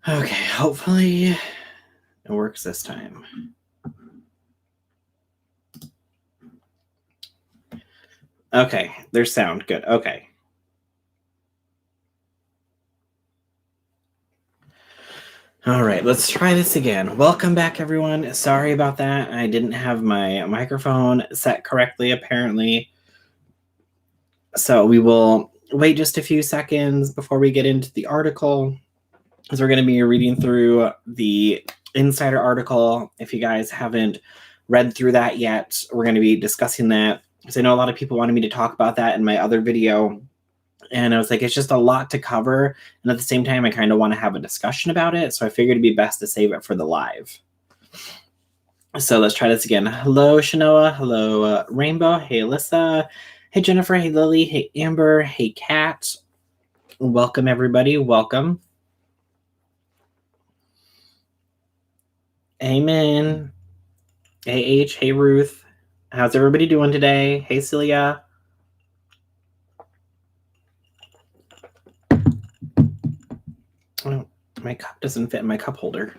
Okay, hopefully it works this time. Okay, there's sound. Good. Okay. All right, let's try this again. Welcome back, everyone. Sorry about that. I didn't have my microphone set correctly, apparently. So we will wait just a few seconds before we get into the article, as we're going to be reading through the Insider article. If you guys haven't read through that yet, we're going to be discussing that, because I know a lot of people wanted me to talk about that in my other video. And I was like, it's just a lot to cover. And at the same time, I kind of want to have a discussion about it. So I figured it'd be best to save it for the live. So let's try this again. Hello, Shanoa. Hello, Rainbow. Hey, Alyssa. Hey, Jennifer. Hey, Lily. Hey, Amber. Hey, Kat. Welcome, everybody. Welcome. Amen. Hey, H. Hey, Ruth. How's everybody doing today? Hey, Celia. Oh, my cup doesn't fit in my cup holder.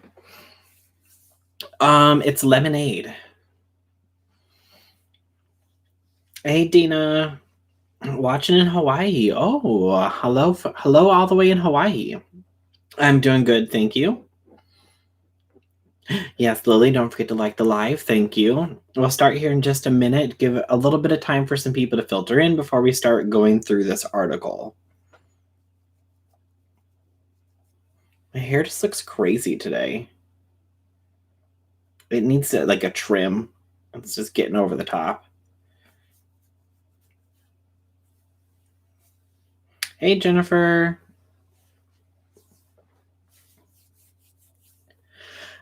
It's lemonade. Hey, Dina. Watching in Hawaii. Oh, hello all the way in Hawaii. I'm doing good, thank you. Yes, Lily, don't forget to like the live. Thank you. We'll start here in just a minute. Give a little bit of time for some people to filter in before we start going through this article. My hair just looks crazy today. It needs like a trim. It's just getting over the top. Hey, Jennifer.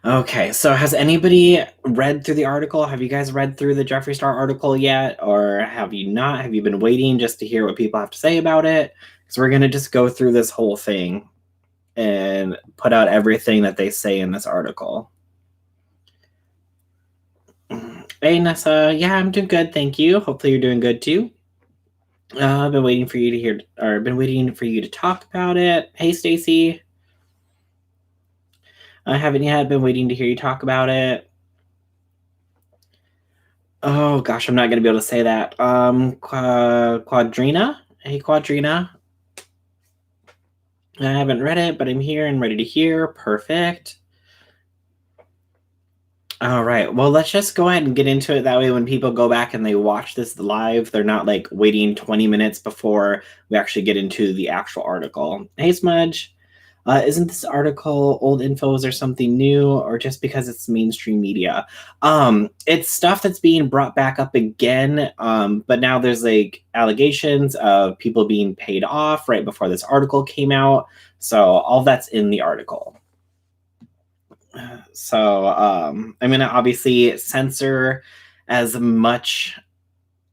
Okay, so has anybody read through the article? Have you guys read through the Jeffree Star article yet? Or have you not? Have you been waiting just to hear what people have to say about it? Because we're going to just go through this whole thing and put out everything that they say in this article. Hey, Nessa. Yeah, I'm doing good, thank you. Hopefully you're doing good too. I've been waiting for you to hear, or been waiting for you to talk about it. Hey, Stacy. I haven't yet been waiting to hear you talk about it. Oh gosh, I'm not going to be able to say that. Quadrina? Hey, Quadrina. I haven't read it, but I'm here and ready to hear. Perfect. All right. Well, let's just go ahead and get into it. That way, when people go back and they watch this live, they're not like waiting 20 minutes before we actually get into the actual article. Hey, Smudge. Isn't this article old infos or something new, or just because it's mainstream media? It's stuff that's being brought back up again, but now there's like allegations of people being paid off right before this article came out. So all that's in the article. So I'm going to obviously censor as much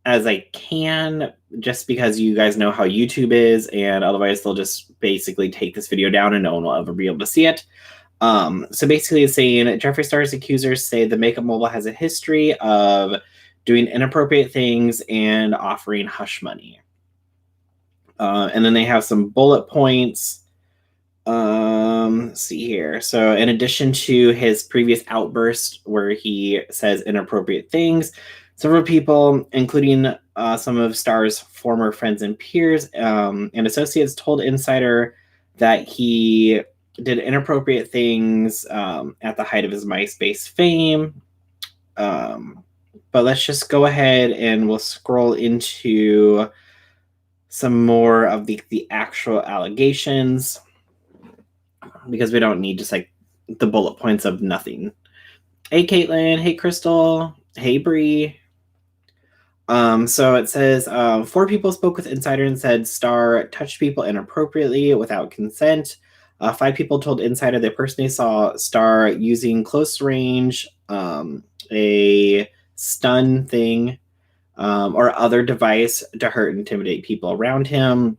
as I can, just because you guys know how YouTube is, and otherwise they'll just basically take this video down and no one will ever be able to see it. So basically it's saying Jeffree Star's accusers say the makeup mogul has a history of doing inappropriate things and offering hush money. And then they have some bullet points. Let's see here. So in addition to his previous outburst where he says inappropriate things, several people, including some of Star's former friends and peers and associates, told Insider that he did inappropriate things at the height of his MySpace fame. But let's just go ahead and we'll scroll into some more of the actual allegations, because we don't need just like the bullet points of nothing. Hey, Caitlin. Hey, Crystal. Hey, Bree. So it says 4 people spoke with Insider and said Star touched people inappropriately without consent. 5 people told Insider they personally saw Star using close range, a stun thing, or other device to hurt and intimidate people around him.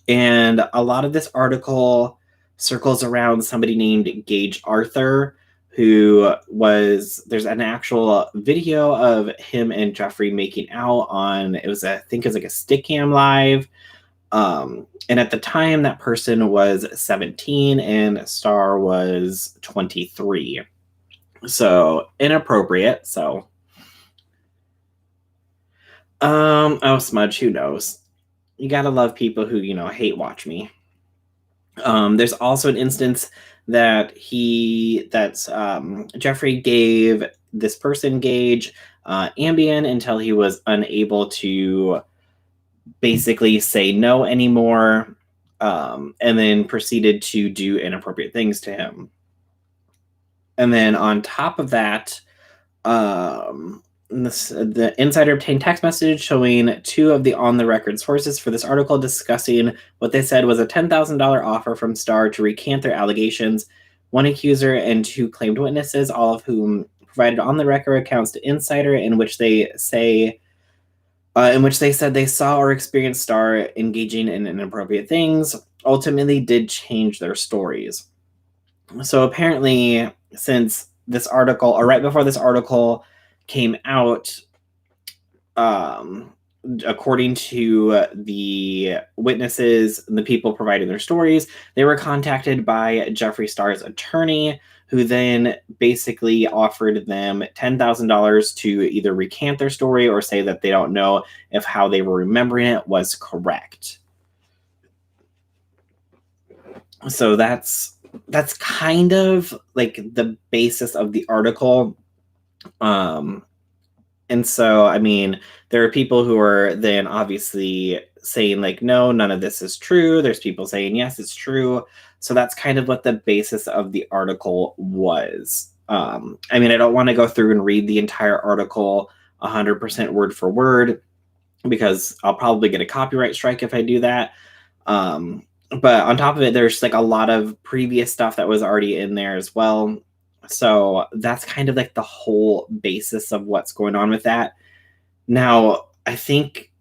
And a lot of this article circles around somebody named Gage Arthur, who was, there's an actual video of him and Jeffree making out on, I think it was like a Stickcam live. And at the time, that person was 17 and Star was 23. So inappropriate. So, oh, Smudge, who knows? You gotta love people who, hate watch me. There's also an instance that Jeffree gave this person Gage Ambien until he was unable to basically say no anymore, and then proceeded to do inappropriate things to him. And then on top of that, the insider obtained text message showing two of the on-the-record sources for this article discussing what they said was a $10,000 offer from Star to recant their allegations. One accuser and two claimed witnesses, all of whom provided on-the-record accounts to Insider in which they said they saw or experienced Star engaging in inappropriate things, ultimately did change their stories. So apparently, since this article, or right before this article came out, according to the witnesses and the people providing their stories, they were contacted by Jeffree Star's attorney, who then basically offered them $10,000 to either recant their story or say that they don't know if how they were remembering it was correct. So that's kind of like the basis of the article. And so, I mean, there are people who are then obviously saying, like, no, none of this is true. There's people saying, yes, it's true. So that's kind of what the basis of the article was. I mean, I don't want to go through and read the entire article 100% word for word, because I'll probably get a copyright strike if I do that. But on top of it, there's like a lot of previous stuff that was already in there as well. So that's kind of like the whole basis of what's going on with that. Now, I think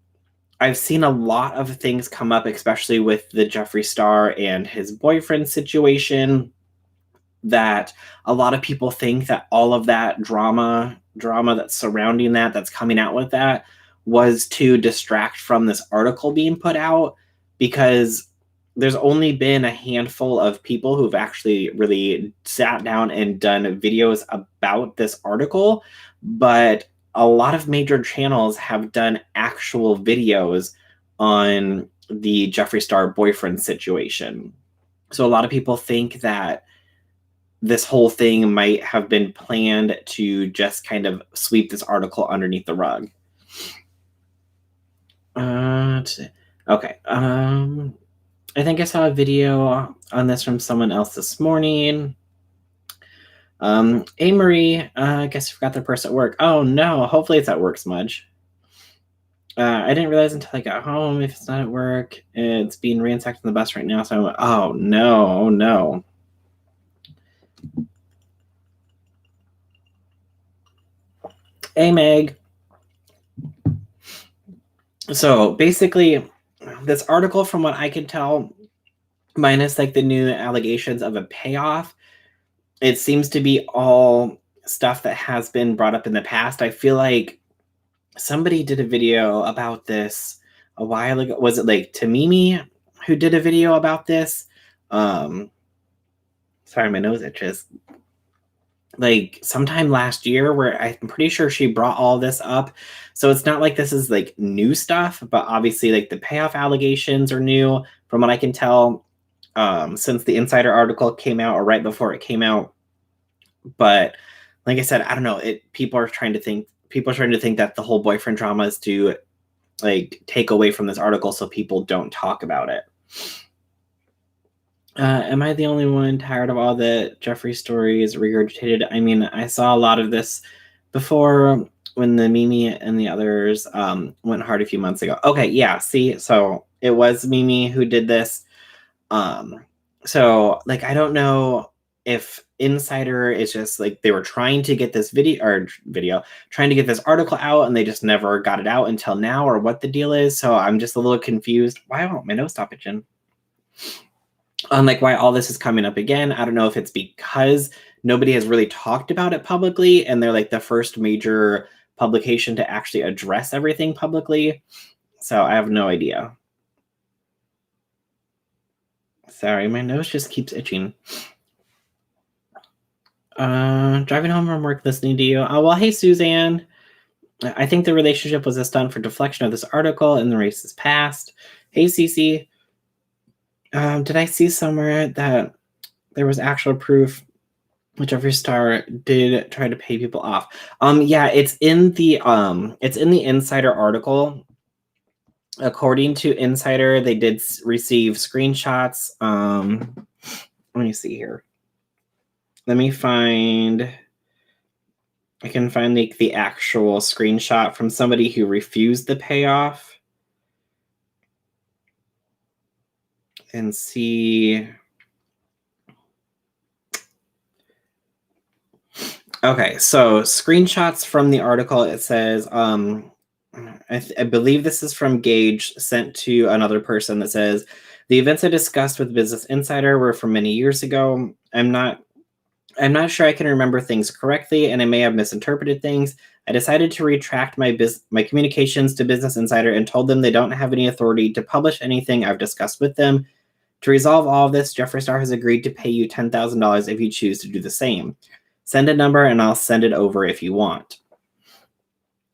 I've seen a lot of things come up, especially with the Jeffree Star and his boyfriend situation, that a lot of people think that all of that drama that's surrounding that's coming out with that, was to distract from this article being put out, because there's only been a handful of people who've actually really sat down and done videos about this article, but a lot of major channels have done actual videos on the Jeffree Star boyfriend situation. So a lot of people think that this whole thing might have been planned to just kind of sweep this article underneath the rug. Okay. I think I saw a video on this from someone else this morning. Hey, Marie, I guess I forgot the person at work. Oh, no. Hopefully it's at work, Smudge. I didn't realize until I got home if it's not at work. It's being ransacked on the bus right now. So I went, oh, no, no. Hey, Meg. So basically, this article, from what I can tell, minus like the new allegations of a payoff, it seems to be all stuff that has been brought up in the past. I feel like somebody did a video about this a while ago. Was it like Tamimi who did a video about this? Sorry, my nose itches. Like sometime last year, where I'm pretty sure she brought all this up. So it's not like this is like new stuff, but obviously like the payoff allegations are new from what I can tell, since the Insider article came out or right before it came out. But like I said, I don't know. People are trying to think that the whole boyfriend drama is to like take away from this article so people don't talk about it. Am I the only one tired of all the Jeffree stories regurgitated? I mean, I saw a lot of this before when the Mimi and the others went hard a few months ago. Okay, yeah, see, so it was Mimi who did this. So like, I don't know if Insider is just like they were trying to get this trying to get this article out and they just never got it out until now, or what the deal is. So I'm just a little confused. Why won't my nose stop itching? Like why all this is coming up again. I don't know if it's because nobody has really talked about it publicly and they're like the first major publication to actually address everything publicly. So I have no idea. Sorry, my nose just keeps itching. Driving home from work, listening to you. Oh, well, hey, Suzanne. I think the relationship was a stunt for deflection of this article and the race is past. Hey, Cece. Did I see somewhere that there was actual proof Jeffree Star did try to pay people off? Yeah, it's in the Insider article. According to Insider, they did receive screenshots. Let me see here. Let me find. I can find the actual screenshot from somebody who refused the payoff and see. Okay, so screenshots from the article. It says, I believe this is from Gage, sent to another person, that says, the events I discussed with Business Insider were from many years ago. I'm not sure I can remember things correctly, and I may have misinterpreted things. I decided to retract my communications to Business Insider and told them they don't have any authority to publish anything I've discussed with them. To resolve all of this, Jeffree Star has agreed to pay you $10,000 if you choose to do the same. Send a number and I'll send it over if you want.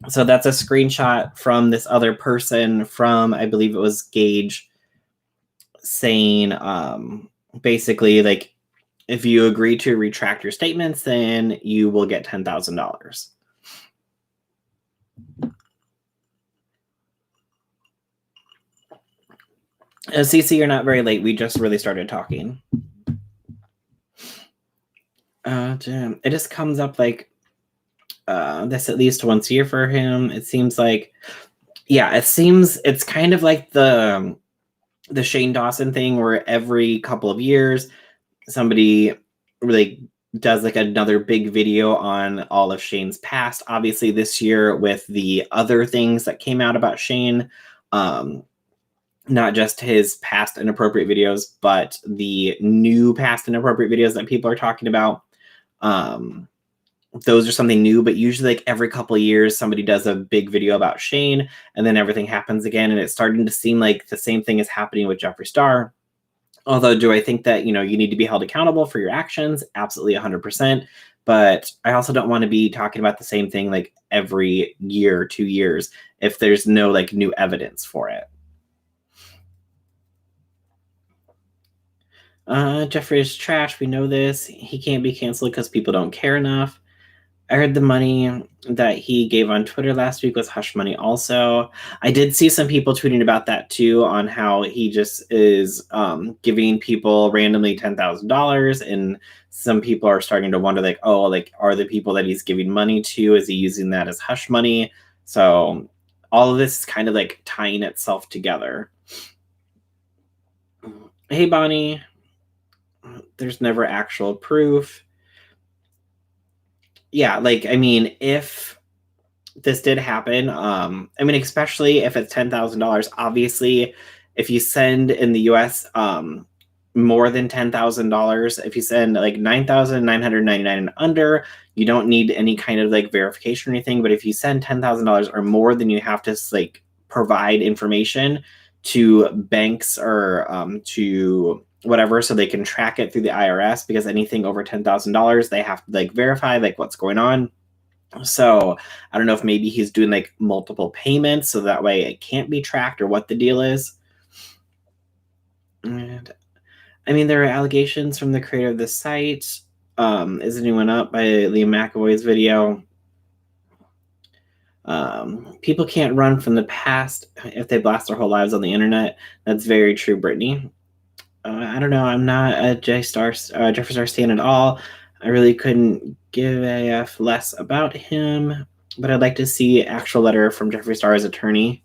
So that's a screenshot from this other person from, I believe it was Gage, saying basically, like, if you agree to retract your statements, then you will get $10,000. Cece, you're not very late. We just really started talking. It just comes up like this at least once a year for him. It seems like, yeah, it's kind of like the Shane Dawson thing, where every couple of years somebody really does like another big video on all of Shane's past. Obviously this year with the other things that came out about Shane, not just his past inappropriate videos, but the new past inappropriate videos that people are talking about. Those are something new, but usually like every couple of years somebody does a big video about Shane and then everything happens again. And it's starting to seem like the same thing is happening with Jeffree Star. Although, do I think that, you need to be held accountable for your actions? Absolutely 100%. But I also don't want to be talking about the same thing like every year, 2 years, if there's no like new evidence for it. Jeffree is trash. We know this. He can't be canceled because people don't care enough. I heard the money that he gave on Twitter last week was hush money also. I did see some people tweeting about that too, on how he just is giving people randomly $10,000, and some people are starting to wonder like, oh, like, are the people that he's giving money to, is he using that as hush money? So all of this is kind of like tying itself together. Hey, Bonnie. There's never actual proof. Yeah, like, I mean, if this did happen, I mean, especially if it's $10,000, obviously, if you send in the US more than $10,000, if you send like 9,999 and under, you don't need any kind of like verification or anything. But if you send $10,000 or more, then you have to like provide information to banks or to whatever, so they can track it through the IRS, because anything over $10,000, they have to like verify like what's going on. So I don't know if maybe he's doing like multiple payments so that way it can't be tracked, or what the deal is. And I mean, there are allegations from the creator of the site. Is Anyone Up by Liam McAvoy's video. People can't run from the past if they blast their whole lives on the internet. That's very true, Brittany. I don't know. I'm not a Jeffree Star stan at all. I really couldn't give a F less about him, but I'd like to see actual letter from Jeffree Star's attorney.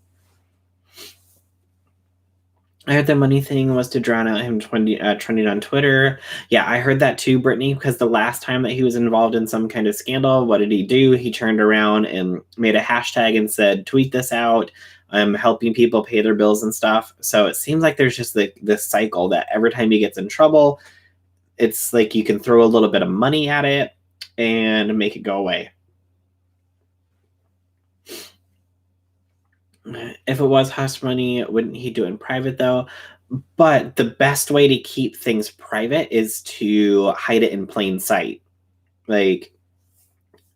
I heard the money thing was to drown out him trending on Twitter. Yeah, I heard that too, Brittany, because the last time that he was involved in some kind of scandal, what did he do? He turned around and made a hashtag and said, tweet this out. I'm helping people pay their bills and stuff. So it seems like there's just like this cycle that every time he gets in trouble, it's like you can throw a little bit of money at it and make it go away. If it was hush money, wouldn't he do it in private though? But the best way to keep things private is to hide it in plain sight. Like,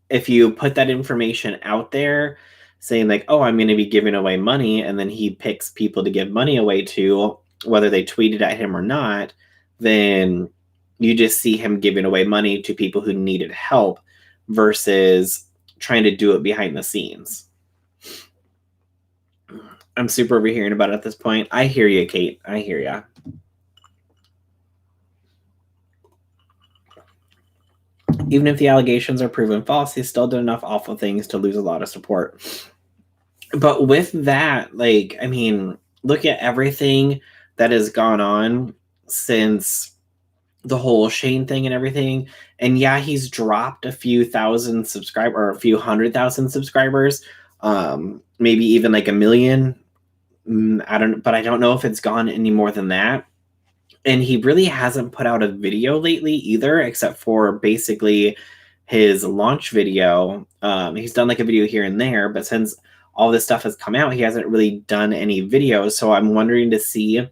if you put that information out there saying like, oh, I'm going to be giving away money, and then he picks people to give money away to, whether they tweeted at him or not, then you just see him giving away money to people who needed help versus trying to do it behind the scenes. I'm super overhearing about it at this point. I hear you, Kate. I hear you. Even if the allegations are proven false, he's still done enough awful things to lose a lot of support. But with that, like, I mean, look at everything that has gone on since the whole Shane thing and everything. And yeah, he's dropped a few thousand subscribers or a few 100,000 subscribers, maybe even like 1 million. But I don't know if it's gone any more than that. And he really hasn't put out a video lately either, except for basically his launch video. He's done like a video here and there, but since all this stuff has come out, he hasn't really done any videos. So I'm wondering to see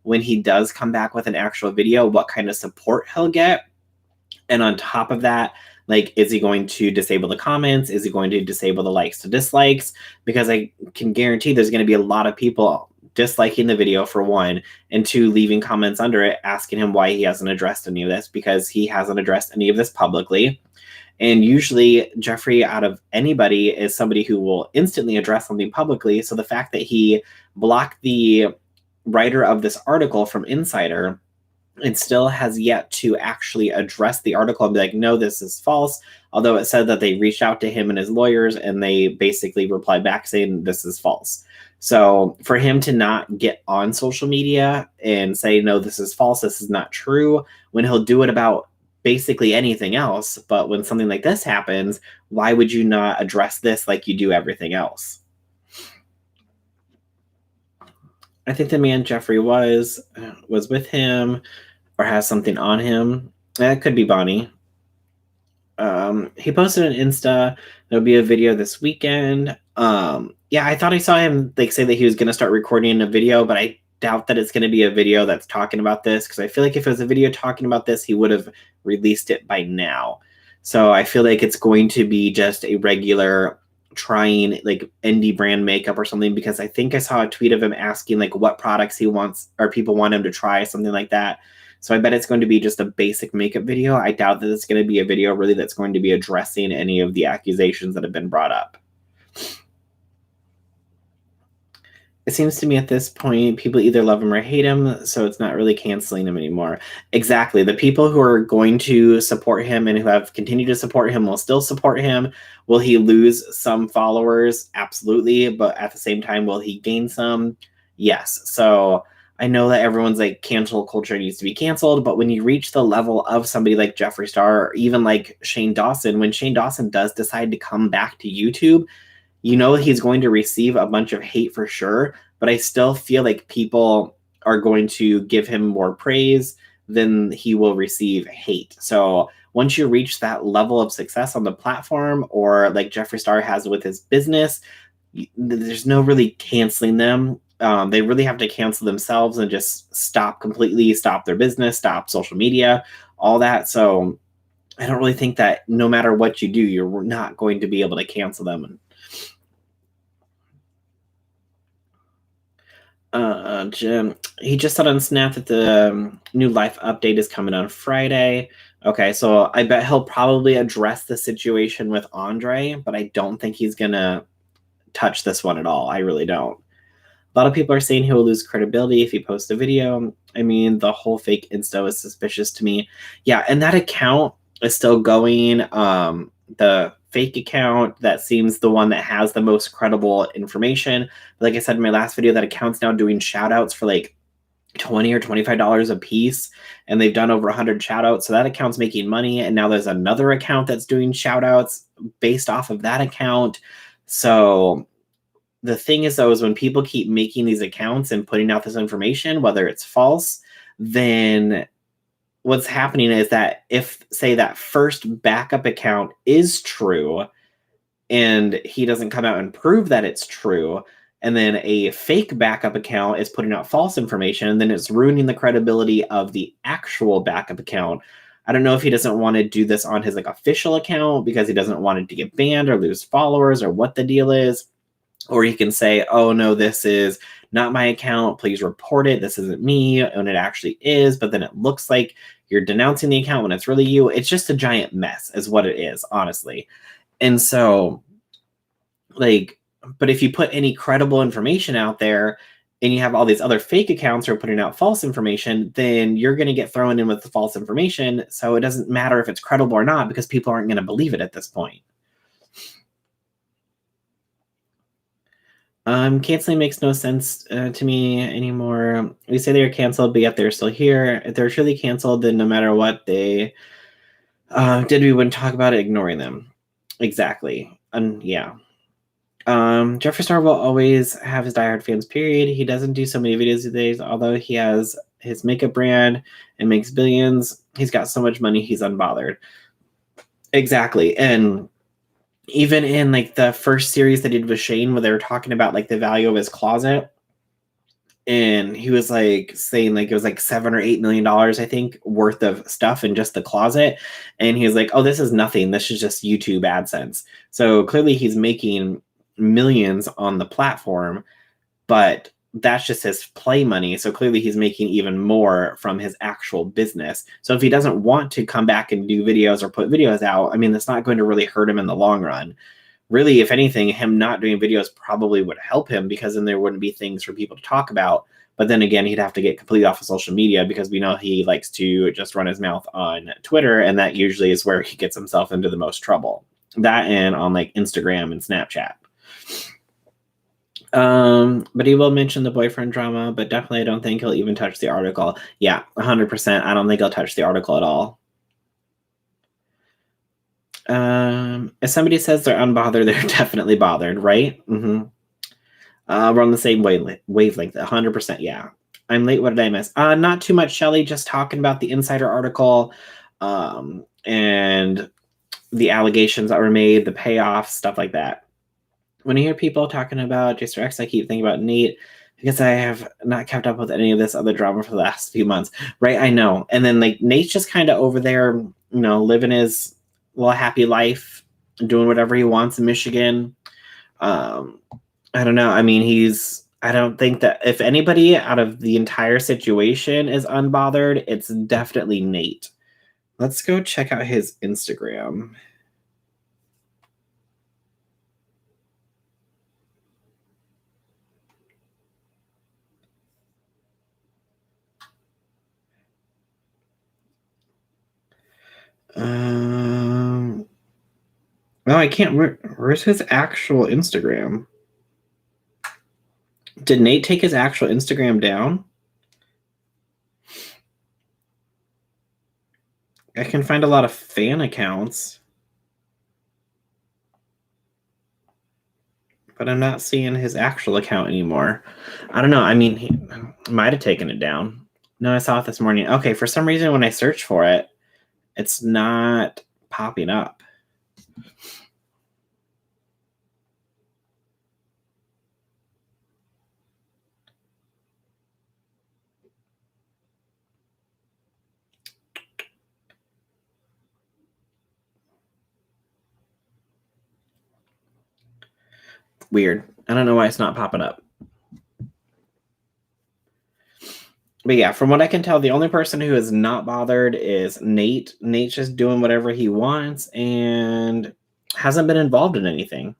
when he does come back with an actual video, what kind of support he'll get. And on top of that, like, is he going to disable the comments? Is he going to disable the likes to dislikes? Because I can guarantee there's going to be a lot of people disliking the video, for one, and two, leaving comments under it asking him why he hasn't addressed any of this, because he hasn't addressed any of this publicly. And usually Jeffree, out of anybody, is somebody who will instantly address something publicly. So the fact that he blocked the writer of this article from Insider and still has yet to actually address the article and be like, no, this is false. Although it said that they reached out to him and his lawyers and they basically replied back saying this is false. So for him to not get on social media and say, no, this is false, this is not true, when he'll do it about basically anything else. But when something like this happens, why would you not address this like you do everything else? I think the man Jeffree was with him or has something on him. That could be Bonnie. He posted an Insta. There'll be a video this weekend. Yeah, I thought I saw him like say that he was going to start recording a video, but I doubt that it's going to be a video that's talking about this, because I feel like if it was a video talking about this, he would have released it by now. So I feel like it's going to be just a regular trying like indie brand makeup or something, because I think I saw a tweet of him asking like what products he wants or people want him to try, something like that. So I bet it's going to be just a basic makeup video. I doubt that it's going to be a video really that's going to be addressing any of the accusations that have been brought up. It seems to me at this point, people either love him or hate him, so it's not really canceling him anymore. Exactly. The people who are going to support him and who have continued to support him will still support him. Will he lose some followers? Absolutely. But at the same time, will he gain some? Yes. So I know that everyone's like cancel culture needs to be canceled, but when you reach the level of somebody like Jeffree Star or even like Shane Dawson, when Shane Dawson does decide to come back to YouTube, you know he's going to receive a bunch of hate for sure, but I still feel like people are going to give him more praise than he will receive hate. So once you reach that level of success on the platform, or like Jeffree Star has with his business, there's no really canceling them. They really have to cancel themselves and just stop completely, stop their business, stop social media, all that. So I don't really think that no matter what you do, you're not going to be able to cancel them. Jim, he just said on Snap that the new life update is coming on Friday. Okay, so I bet he'll probably address the situation with Andre, but I don't think he's gonna touch this one at all. I really don't. A lot of people are saying he will lose credibility if he posts a video. I mean, the whole fake Insta is suspicious to me. Yeah, and that account is still going. The fake account that seems the one that has the most credible information. Like I said in my last video, that account's now doing shout outs for like $20 or $25 a piece, and they've done over 100 shout outs. So that account's making money. And now there's another account that's doing shout outs based off of that account. So the thing is, though, is when people keep making these accounts and putting out this information, whether it's false, then what's happening is that if, say, that first backup account is true and he doesn't come out and prove that it's true, and then a fake backup account is putting out false information, and then it's ruining the credibility of the actual backup account. I don't know if he doesn't want to do this on his like official account because he doesn't want it to get banned or lose followers or what the deal is. Or he can say, oh no, this is not my account, please report it, this isn't me, and it actually is, but then it looks like you're denouncing the account when it's really you. It's just a giant mess is what it is, honestly. And so, like, but if you put any credible information out there and you have all these other fake accounts who are putting out false information, then you're going to get thrown in with the false information. So it doesn't matter if it's credible or not because people aren't going to believe it at this point. Canceling makes no sense to me anymore. We say they're canceled, but yet they're still here. If they're truly canceled, then no matter what they did, we wouldn't talk about it, ignoring them. Exactly. Yeah. Jeffree Star will always have his diehard fans, period. He doesn't do so many videos these days, although he has his makeup brand and makes billions. He's got so much money, he's unbothered. Exactly. And even in like the first series they did with Shane, where they were talking about like the value of his closet, and he was like saying like it was like $7 or $8 million, I think, worth of stuff in just the closet. And he was like, oh, this is nothing. This is just YouTube AdSense. So clearly he's making millions on the platform, but that's just his play money. So clearly he's making even more from his actual business. So if he doesn't want to come back and do videos or put videos out, I mean, that's not going to really hurt him in the long run. Really, if anything, him not doing videos probably would help him, because then there wouldn't be things for people to talk about. But then again, he'd have to get completely off of social media, because we know he likes to just run his mouth on Twitter, and that usually is where he gets himself into the most trouble. That and on like Instagram and Snapchat. But he will mention the boyfriend drama, but definitely I don't think he'll even touch the article. Yeah, 100%. I don't think he'll touch the article at all. If somebody says they're unbothered, they're definitely bothered, right? Mm-hmm. We're on the same wavelength, 100%. Yeah. I'm late. What did I miss? Not too much, Shelly. Just talking about the Insider article, and the allegations that were made, the payoffs, stuff like that. When I hear people talking about Jeffree X, I keep thinking about Nate, because I have not kept up with any of this other drama for the last few months. Right? I know. And then like Nate's just kind of over there, living his little happy life, doing whatever he wants in Michigan. I don't know. I mean, I don't think that if anybody out of the entire situation is unbothered, it's definitely Nate. Let's go check out his Instagram. No, I can't. Where's his actual Instagram? Did Nate take his actual Instagram down? I can find a lot of fan accounts, but I'm not seeing his actual account anymore. I don't know. I mean, he might have taken it down. No, I saw it this morning. Okay, for some reason, when I search for it, it's not popping up. Weird. I don't know why it's not popping up. But yeah, from what I can tell, the only person who is not bothered is Nate. Nate's just doing whatever he wants and hasn't been involved in anything.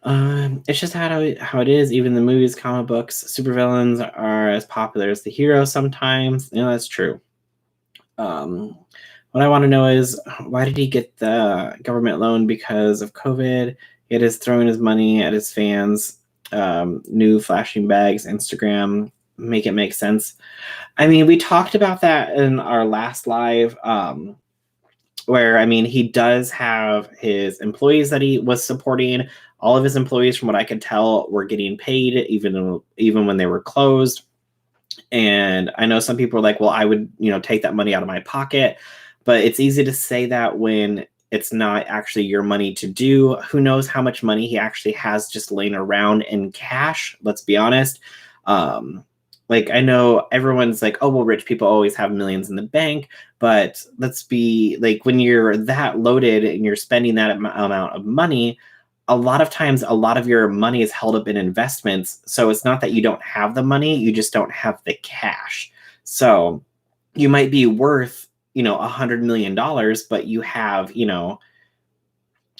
It's just how it is. Even the movies, comic books, supervillains are as popular as the hero sometimes. That's true. What I want to know is, why did he get the government loan? Because of COVID. It is throwing his money at his fans. New flashing bags, Instagram, make it make sense. I mean, we talked about that in our last live, where, I mean, he does have his employees that he was supporting. All of his employees, from what I could tell, were getting paid even when they were closed. And I know some people are like, well, I would, take that money out of my pocket. But it's easy to say that when It's not actually your money to do. Who knows how much money he actually has just laying around in cash? Let's be honest. Like, I know everyone's like, oh, well, rich people always have millions in the bank. But let's be like, when you're that loaded and you're spending that amount of money, a lot of times, a lot of your money is held up in investments. So it's not that you don't have the money, you just don't have the cash. So you might be worth, $100 million, but you have,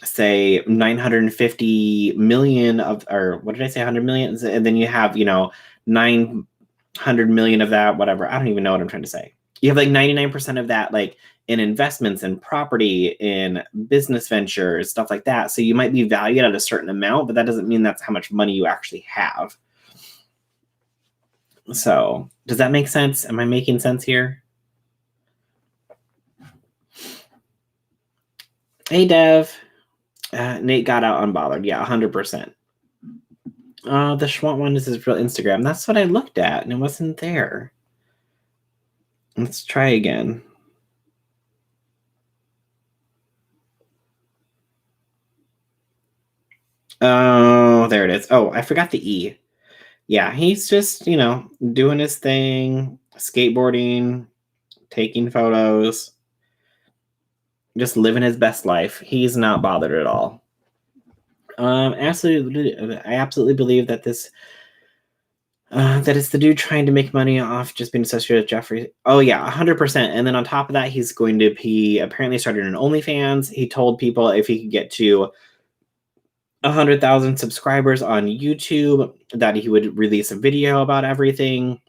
say 950 million or what did I say, 100 million? And then you have, 900 million of that, whatever. I don't even know what I'm trying to say. You have like 99% of that, like in investments and property, in business ventures, stuff like that. So you might be valued at a certain amount, but that doesn't mean that's how much money you actually have. So does that make sense? Am I making sense here? Hey, Dev. Nate got out unbothered. Yeah, 100%. The Schwant one is his real Instagram. That's what I looked at, and it wasn't there. Let's try again. Oh, there it is. Oh, I forgot the E. Yeah, he's just, doing his thing, skateboarding, taking photos, just living his best life. He's not bothered at all. Absolutely, I absolutely believe that that it's the dude trying to make money off just being associated with Jeffree. Oh yeah, 100%. And then on top of that, he apparently started an OnlyFans. He told people if he could get to 100,000 subscribers on YouTube, that he would release a video about everything.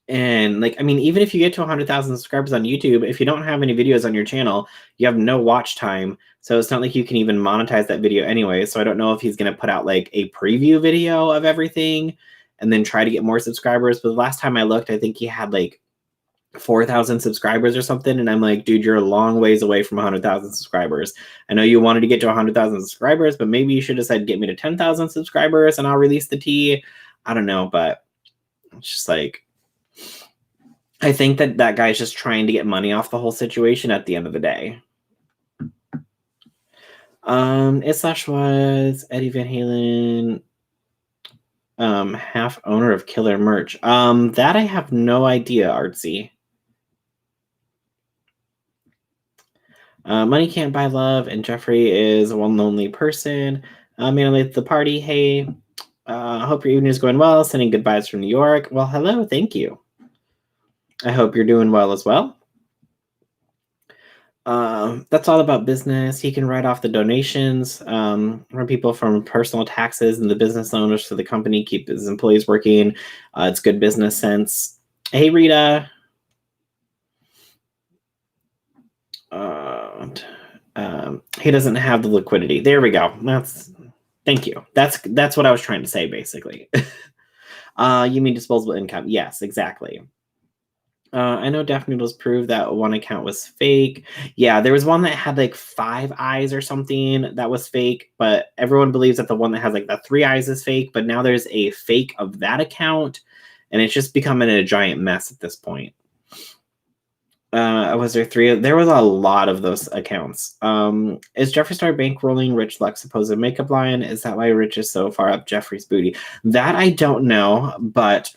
And like, I mean, even if you get to 100,000 subscribers on YouTube, if you don't have any videos on your channel, you have no watch time. So it's not like you can even monetize that video anyway. So I don't know if he's going to put out like a preview video of everything and then try to get more subscribers. But the last time I looked, I think he had like 4,000 subscribers or something. And I'm like, dude, you're a long ways away from 100,000 subscribers. I know you wanted to get to 100,000 subscribers, but maybe you should have said, get me to 10,000 subscribers and I'll release the tea. I don't know, but it's just like, I think that guy's just trying to get money off the whole situation at the end of the day. It was Eddie Van Halen, half owner of Killer Merch. That I have no idea, Artsy. Money can't buy love, and Jeffree is a one lonely person. Mainly at the party. Hey, hope your evening is going well. Sending good vibes from New York. Well, hello, thank you. I hope you're doing well as well. That's all about business. He can write off the donations from people from personal taxes and the business owners to the company, keep his employees working. It's good business sense. Hey, Rita. He doesn't have the liquidity. There we go. Thank you. That's what I was trying to say, basically. You mean disposable income? Yes, exactly. I know Daft Noodles proved that one account was fake. Yeah, there was one that had like 5 eyes or something that was fake, but everyone believes that the one that has like the 3 eyes is fake. But now there's a fake of that account, and it's just becoming a giant mess at this point. Was there 3? There was a lot of those accounts. Is Jeffree Star bankrolling Rich Luck's supposed makeup line? Is that why Rich is so far up Jeffree's booty? That I don't know, but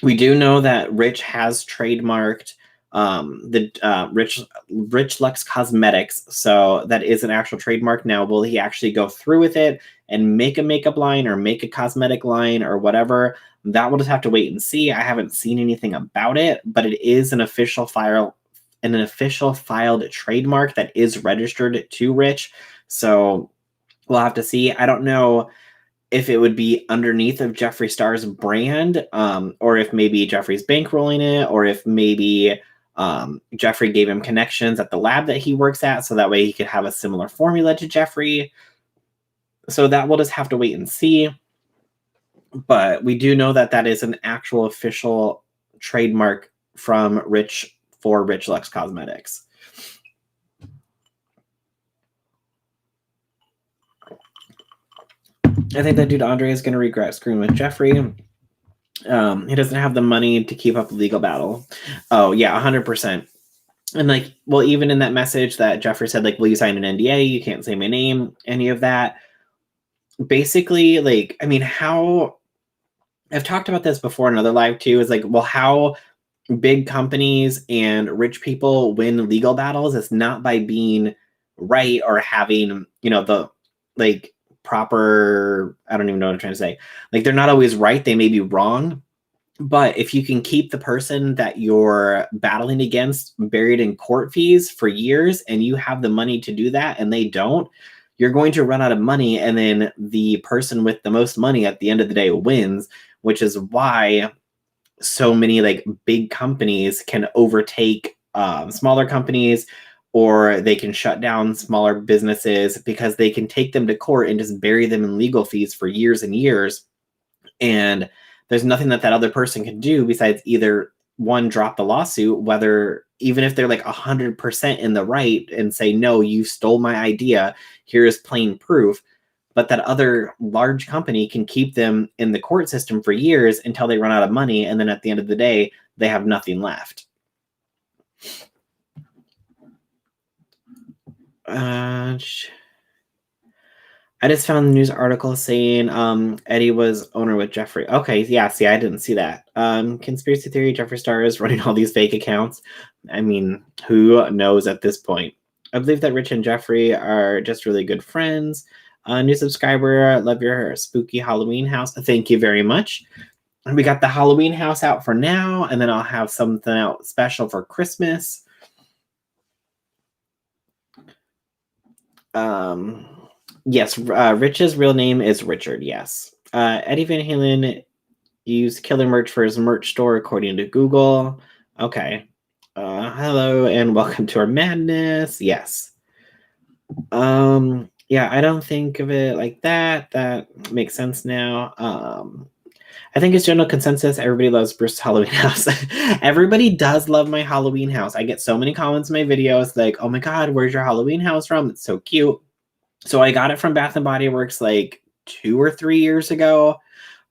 we do know that Rich has trademarked the Rich Luck's Cosmetics, so that is an actual trademark. Now, will he actually go through with it and make a makeup line or make a cosmetic line or whatever? That we'll just have to wait and see. I haven't seen anything about it, but it is an official filed trademark that is registered to Rich. So we'll have to see. I don't know if it would be underneath of Jeffree Star's brand, or if maybe Jeffree's bankrolling it, or if maybe Jeffree gave him connections at the lab that he works at, so that way he could have a similar formula to Jeffree. So that we'll just have to wait and see. But we do know that that is an actual official trademark from Rich for Rich Luck's Cosmetics. I think that dude Andre is going to regret screwing with Jeffree. He doesn't have the money to keep up the legal battle. Oh, yeah, 100%. And like, well, even in that message that Jeffree said, like, will you sign an NDA? You can't say my name, any of that. Basically, like, I mean, how I've talked about this before in another live too, is like, well, how big companies and rich people win legal battles is not by being right or having, the like proper, I don't even know what I'm trying to say. Like, they're not always right, they may be wrong. But if you can keep the person that you're battling against buried in court fees for years and you have the money to do that and they don't, you're going to run out of money. And then the person with the most money at the end of the day wins, which is why so many like big companies can overtake smaller companies, or they can shut down smaller businesses because they can take them to court and just bury them in legal fees for years and years. And there's nothing that other person can do besides either one, drop the lawsuit, whether even if they're like 100% in the right and say, no, you stole my idea, here is plain proof. But that other large company can keep them in the court system for years until they run out of money. And then at the end of the day, they have nothing left. I just found the news article saying Eddie was owner with Jeffree. Okay, yeah, see, I didn't see that. Conspiracy theory, Jeffree Star is running all these fake accounts. I mean, who knows at this point? I believe that Rich and Jeffree are just really good friends. New subscriber, love your spooky Halloween house. Thank you very much. We got the Halloween house out for now, and then I'll have something out special for Christmas. Yes, Rich's real name is Richard, yes. Eddie Van Halen used killer merch for his merch store, according to Google. Okay. Hello and welcome to our madness. Yes. Yeah, I don't think of it like that. That makes sense now. I think it's general consensus. Everybody loves Bruce's Halloween house. Everybody does love my Halloween house. I get so many comments in my videos like, oh my God, where's your Halloween house from? It's so cute. So I got it from Bath & Body Works like 2 or 3 years ago.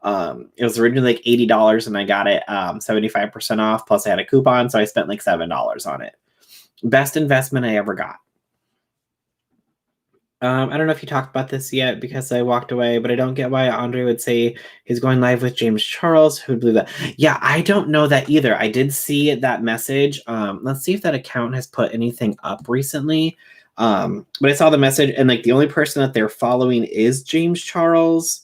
It was originally like $80 and I got it 75% off. Plus I had a coupon. So I spent like $7 on it. Best investment I ever got. I don't know if you talked about this yet because I walked away, but I don't get why Andre would say he's going live with James Charles. Who would believe that? Yeah, I don't know that either. I did see that message. Let's see if that account has put anything up recently. But I saw the message and like the only person that they're following is James Charles.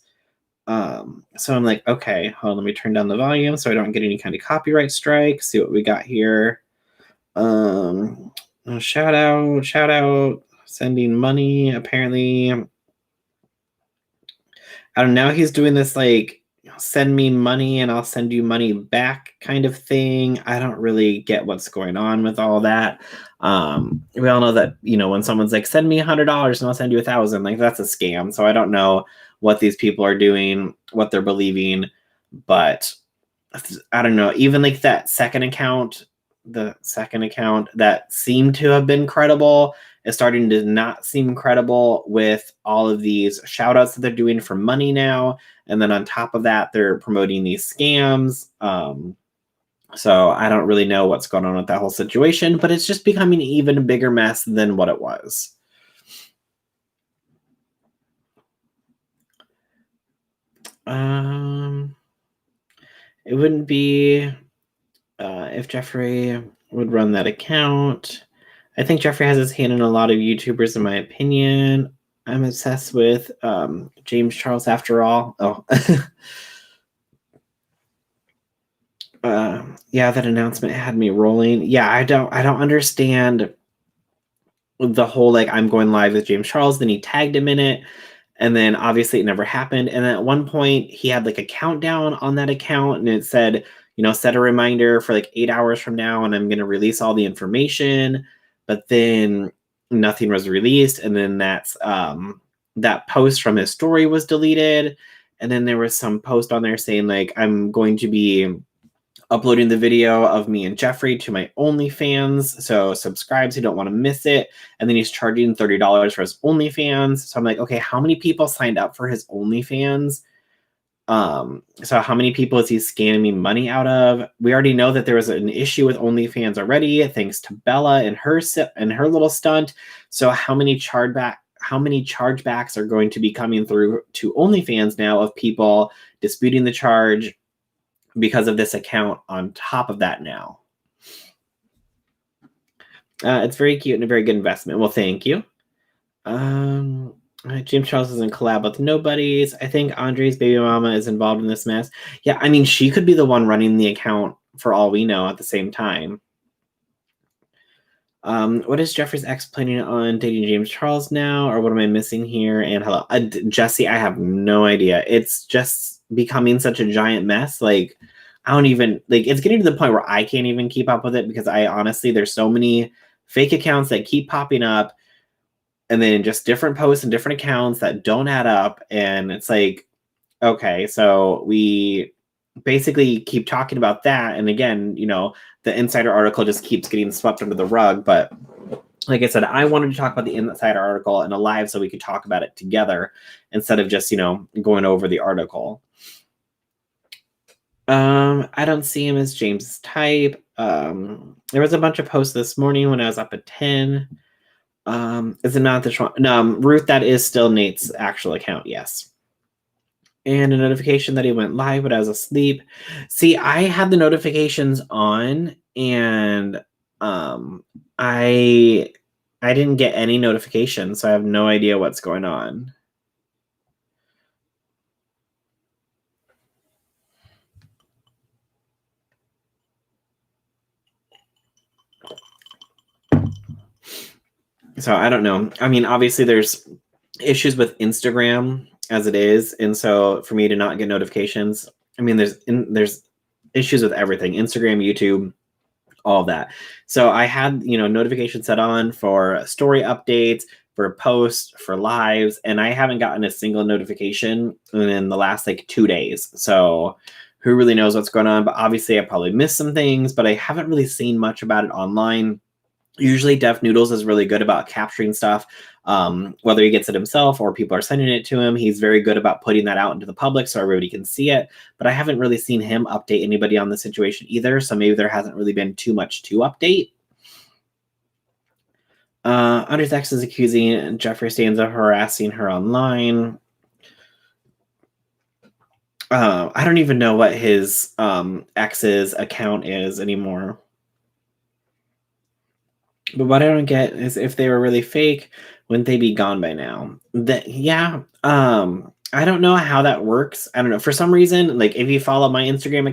So I'm like, okay, hold on, let me turn down the volume so I don't get any kind of copyright strike. See what we got here. Shout out, sending money. Apparently, I don't know. He's doing this like send me money and I'll send you money back kind of thing. I don't really get what's going on with all that. We all know that, when someone's like, send me $100 and I'll send you 1,000, like that's a scam. So I don't know what these people are doing, what they're believing, but I don't know. Even like that second account that seemed to have been credible is starting to not seem credible with all of these shout outs that they're doing for money now. And then on top of that, they're promoting these scams. So I don't really know what's going on with that whole situation, but it's just becoming even a bigger mess than what it was. It wouldn't be if Jeffree would run that account. I think Jeffree has his hand in a lot of YouTubers, in my opinion. I'm obsessed with James Charles after all. Oh. Yeah, that announcement had me rolling. Yeah, I don't understand the whole like I'm going live with James Charles, then he tagged him in it, and then obviously it never happened. And then at one point he had like a countdown on that account and it said, set a reminder for like 8 hours from now and I'm going to release all the information. But then nothing was released. And then that post from his story was deleted. And then there was some post on there saying like, I'm going to be uploading the video of me and Jeffree to my OnlyFans. So subscribe so you don't want to miss it. And then he's charging $30 for his OnlyFans. So I'm like, okay, how many people signed up for his OnlyFans? So how many people is he scamming money out of? We already know that there was an issue with OnlyFans already, thanks to Bella and her little stunt. So how many chargebacks are going to be coming through to OnlyFans now of people disputing the charge because of this account on top of that now? It's very cute and a very good investment. Well, thank you. James Charles is in collab with nobodies. I think Andre's baby mama is involved in this mess. Yeah, I mean, she could be the one running the account for all we know at the same time. What is Jeffree's ex planning on dating James Charles now? Or what am I missing here? And hello, Jesse, I have no idea. It's just becoming such a giant mess. Like, I don't even, like, it's getting to the point where I can't even keep up with it because I honestly, there's so many fake accounts that keep popping up and then just different posts and different accounts that don't add up. And it's like, okay, so we basically keep talking about that. And again, you know, the insider article just keeps getting swept under the rug. But like I said, I wanted to talk about the insider article in a live so we could talk about it together instead of just, you know, going over the article. I don't see him as James's type. There was a bunch of posts this morning when I was up at 10. Is it not the Ruth? That is still Nate's actual account. Yes. And a notification that he went live, but I was asleep. See, I had the notifications on, and I didn't get any notifications, so I have no idea what's going on. So I don't know. I mean, obviously there's issues with Instagram as it is, and so for me to not get notifications, I mean, there's issues with everything: Instagram, YouTube, all of that. So I had, you know, notifications set on for story updates, for posts, for lives, and I haven't gotten a single notification in the last like 2 days. So who really knows what's going on? But obviously I probably missed some things, but I haven't really seen much about it online. Usually Def Noodles is really good about capturing stuff, whether he gets it himself or people are sending it to him. He's very good about putting that out into the public so everybody can see it. But I haven't really seen him update anybody on the situation either. So maybe there hasn't really been too much to update. Andre's ex is accusing Jeffree Star of harassing her online. I don't even know what his ex's account is anymore. But what I don't get is if they were really fake, wouldn't they be gone by now? I don't know how that works. I don't know. For some reason, like if you follow my Instagram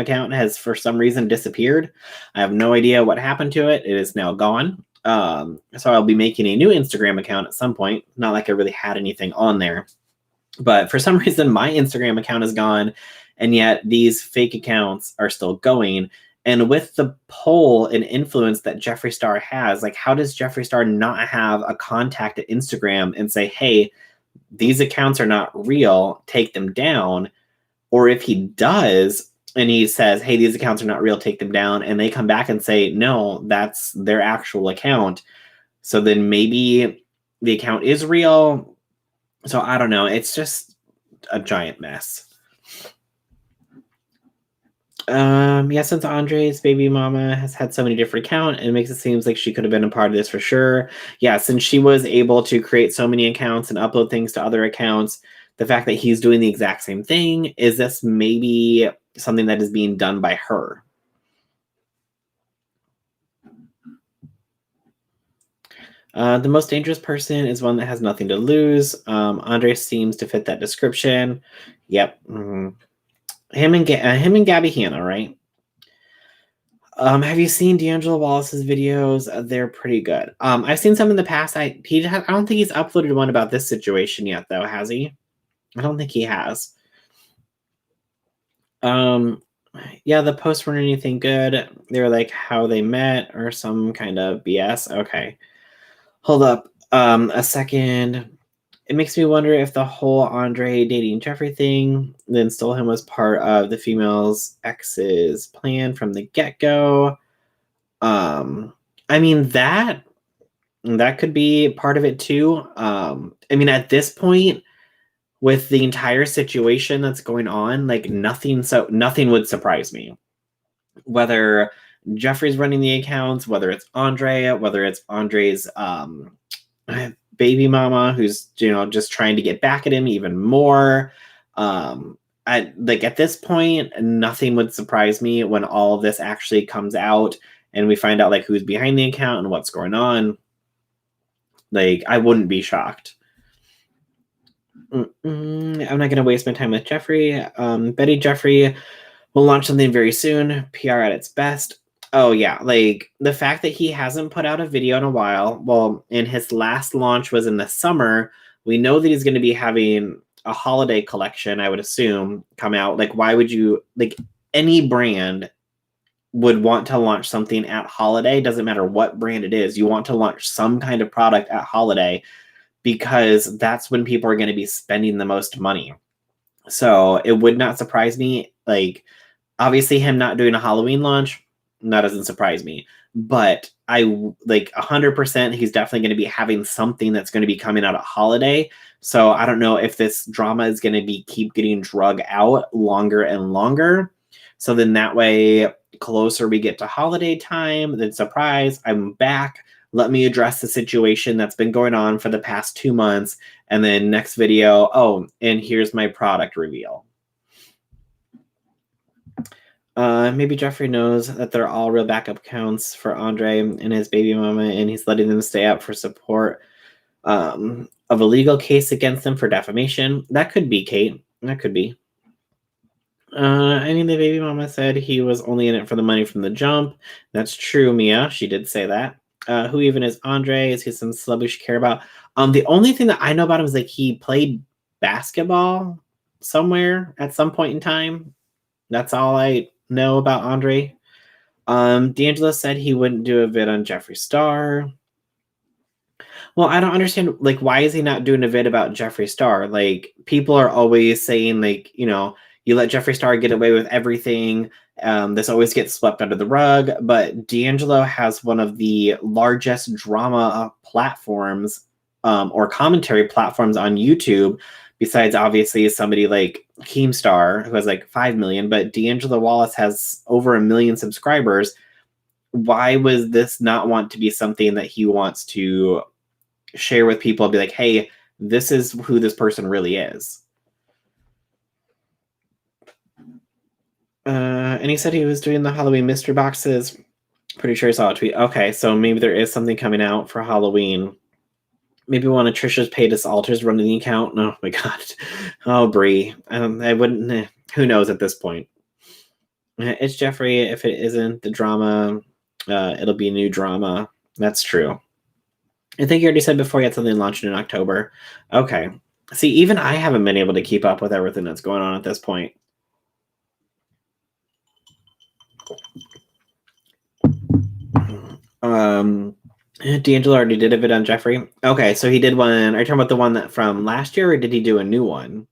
account has for some reason disappeared. I have no idea what happened to it. It is now gone. So I'll be making a new Instagram account at some point. Not like I really had anything on there. But for some reason, my Instagram account is gone. And yet these fake accounts are still going. And with the pull and influence that Jeffree Star has, like, how does Jeffree Star not have a contact at Instagram and say, hey, these accounts are not real, take them down? Or if he does, and he says, hey, these accounts are not real, take them down, and they come back and say, no, that's their actual account. So then maybe the account is real. So I don't know. It's just a giant mess. Since Andre's baby mama has had so many different accounts, it makes it seem like she could have been a part of this for sure. Yeah, since she was able to create so many accounts and upload things to other accounts, the fact that he's doing the exact same thing, is this maybe something that is being done by her? The most dangerous person is one that has nothing to lose. Andre seems to fit that description. Yep. Mm-hmm. Him and Gabby Hanna, right? Have you seen D'Angelo Wallace's videos? They're pretty good. I've seen some in the past. I don't think he's uploaded one about this situation yet, though, has he? I don't think he has. Yeah, the posts weren't anything good. They were like how they met or some kind of BS. Okay. Hold up a second. It makes me wonder if the whole Andre dating Jeffree thing then stole him was part of the female's ex's plan from the get-go. I mean, that could be part of it too. I mean, at this point, with the entire situation that's going on, like nothing would surprise me. Whether Jeffree's running the accounts, whether it's Andre, whether it's Andre's baby mama who's, you know, just trying to get back at him even more. At this point, nothing would surprise me when all of this actually comes out and we find out like who's behind the account and what's going on. Like, I wouldn't be shocked. I'm not going to waste my time with Jeffree. Betty Jeffree will launch something very soon. PR at its best. Oh, yeah. Like, the fact that he hasn't put out a video in a while, well, and his last launch was in the summer, we know that he's going to be having a holiday collection, I would assume, come out. Like, why would you, like, any brand would want to launch something at holiday? Doesn't matter what brand it is. You want to launch some kind of product at holiday because that's when people are going to be spending the most money. So it would not surprise me. Like, obviously him not doing a Halloween launch, that doesn't surprise me. But I like 100% he's definitely going to be having something that's going to be coming out at holiday. So I don't know if this drama is going to be keep getting drug out longer and longer. So then that way, closer we get to holiday time, then surprise, I'm back. Let me address the situation that's been going on for the past 2 months. And then next video, oh, and here's my product reveal. Maybe Jeffree knows that they're all real backup accounts for Andre and his baby mama, and he's letting them stay up for support of a legal case against them for defamation. That could be, Kate. That could be. I mean, the baby mama said he was only in it for the money from the jump. That's true, Mia. She did say that. Who even is Andre? Is he some celeb we should care about? The only thing that I know about him is like he played basketball somewhere at some point in time. That's all I know about Andre. D'Angelo said he wouldn't do a vid on Jeffree Star. Well, I don't understand, like, why is he not doing a vid about Jeffree Star? Like, people are always saying, like, you know, you let Jeffree Star get away with everything. This always gets swept under the rug. But D'Angelo has one of the largest drama platforms or commentary platforms on YouTube, besides obviously somebody like Keemstar, who has like 5 million. But D'Angelo Wallace has over 1 million subscribers. Why was this not want to be something that he wants to share with people, be like, hey, this is who this person really is? And he said he was doing the Halloween mystery boxes. Pretty sure I saw a tweet. Okay, so maybe there is something coming out for Halloween. Maybe one of Trisha's Paytas alters running the account. Oh my god. Oh, Brie. I wouldn't. Who knows at this point? It's Jeffree. If it isn't the drama, it'll be new drama. That's true. I think you already said before you had something launched in October. Okay. See, even I haven't been able to keep up with everything that's going on at this point. D'Angelo already did a vid on Jeffree. Okay, so he did one. Are you talking about the one that from last year, or did he do a new one?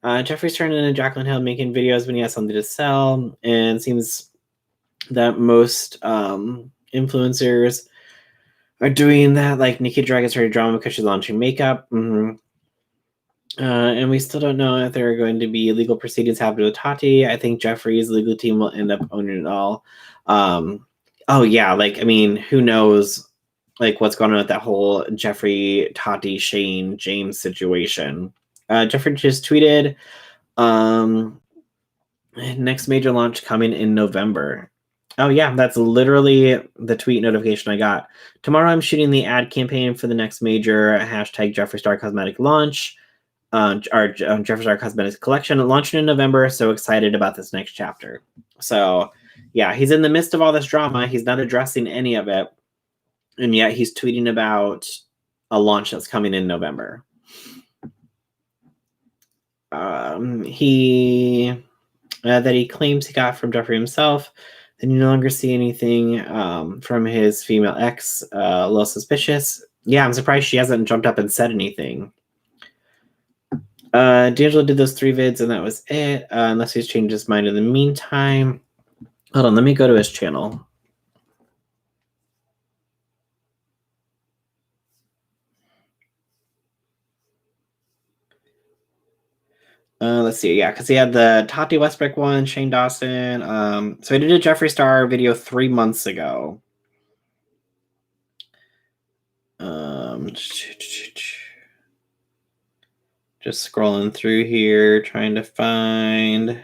Jeffree's turned into Jaclyn Hill making videos when he has something to sell, and it seems that most influencers are doing that. Like Nikki Dragon started drama because she's launching makeup. And we still don't know if there are going to be legal proceedings happening with Tati. I think Jeffree's legal team will end up owning it all. Oh yeah, like, I mean, who knows, like, what's going on with that whole Jeffree, Tati, Shane, James situation. Jeffree just tweeted, next major launch coming in November. Oh yeah, that's literally the tweet notification I got. Tomorrow I'm shooting the ad campaign for the next major hashtag Jeffree Star Cosmetic launch. Our Jeffree Star Cosmetics collection launching in November. So excited about this next chapter. So yeah, he's in the midst of all this drama. He's not addressing any of it. And yet he's tweeting about a launch that's coming in November. He claims he got from Jeffree himself. Then you no longer see anything from his female ex. A little suspicious. Yeah, I'm surprised she hasn't jumped up and said anything. D'Angelo did those 3 vids and that was it. Unless he's changed his mind in the meantime. Hold on, let me go to his channel. Let's see. Yeah, because he had the Tati Westbrook one, Shane Dawson. So I did a Jeffree Star video 3 months ago. Just scrolling through here, trying to find.